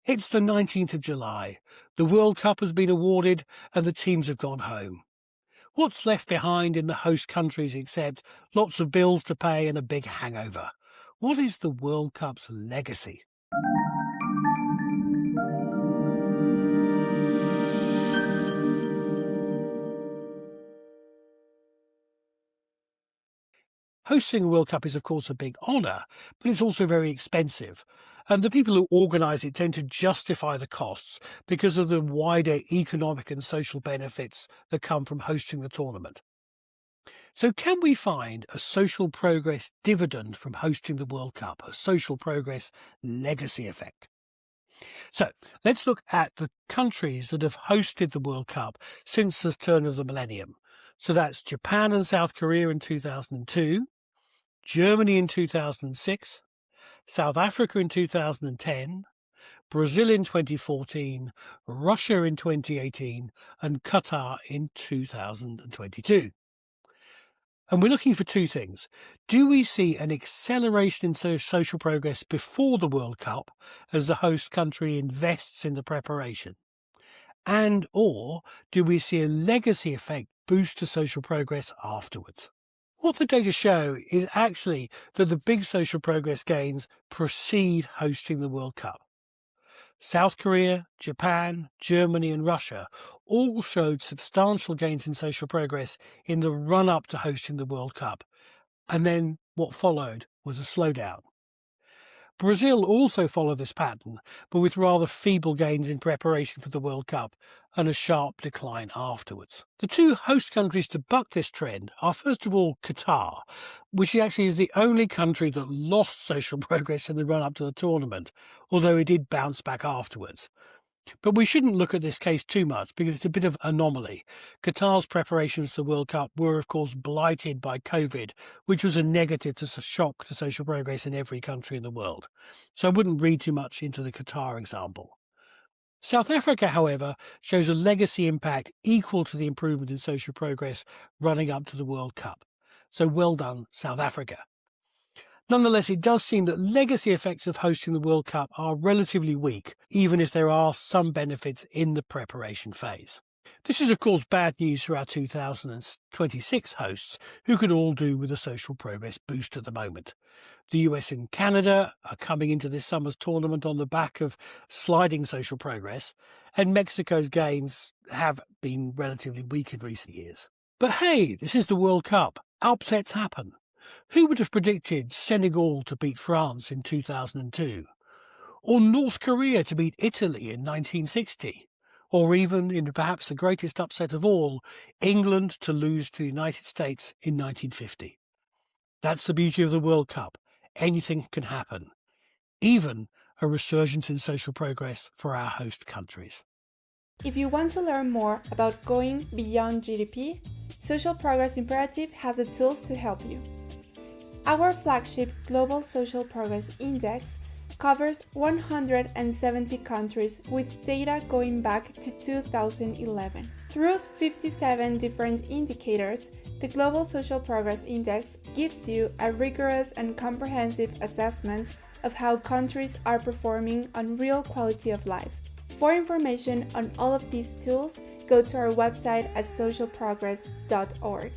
It's the 19th of July. The World Cup has been awarded and the teams have gone home. What's left behind in the host countries except lots of bills to pay and a big hangover? What is the World Cup's legacy? Hosting a World Cup is, of course, a big honour, but it's also very expensive. And the people who organise it tend to justify the costs because of the wider economic and social benefits that come from hosting the tournament. So can we find a social progress dividend from hosting the World Cup, a social progress legacy effect? So let's look at the countries that have hosted the World Cup since the turn of the millennium. So that's Japan and South Korea in 2002, Germany in 2006, South Africa in 2010, Brazil in 2014, Russia in 2018, and Qatar in 2022. And we're looking for two things. Do we see an acceleration in social progress before the World Cup as the host country invests in the preparation? And or do we see a legacy effect boost to social progress afterwards? What the data show is actually that the big social progress gains precede hosting the World Cup. South Korea, Japan, Germany and Russia all showed substantial gains in social progress in the run-up to hosting the World Cup, and then what followed was a slowdown. Brazil also followed this pattern, but with rather feeble gains in preparation for the World Cup and a sharp decline afterwards. The two host countries to buck this trend are first of all Qatar, which actually is the only country that lost social progress in the run-up to the tournament, although it did bounce back afterwards. But we shouldn't look at this case too much because it's a bit of an anomaly. Qatar's preparations for the World Cup were, of course, blighted by COVID, which was a negative shock to social progress in every country in the world. So I wouldn't read too much into the Qatar example. South Africa, however, shows a legacy impact equal to the improvement in social progress running up to the World Cup. So well done, South Africa. Nonetheless, it does seem that legacy effects of hosting the World Cup are relatively weak, even if there are some benefits in the preparation phase. This is, of course, bad news for our 2026 hosts, who could all do with a social progress boost at the moment. The US and Canada are coming into this summer's tournament on the back of sliding social progress, and Mexico's gains have been relatively weak in recent years. But hey, this is the World Cup. Upsets happen. Who would have predicted Senegal to beat France in 2002? Or North Korea to beat Italy in 1960? Or even, in perhaps the greatest upset of all, England to lose to the United States in 1950? That's the beauty of the World Cup. Anything can happen. Even a resurgence in social progress for our host countries. If you want to learn more about going beyond GDP, Social Progress Imperative has the tools to help you. Our flagship Global Social Progress Index covers 170 countries with data going back to 2011. Through 57 different indicators, the Global Social Progress Index gives you a rigorous and comprehensive assessment of how countries are performing on real quality of life. For information on all of these tools, go to our website at socialprogress.org.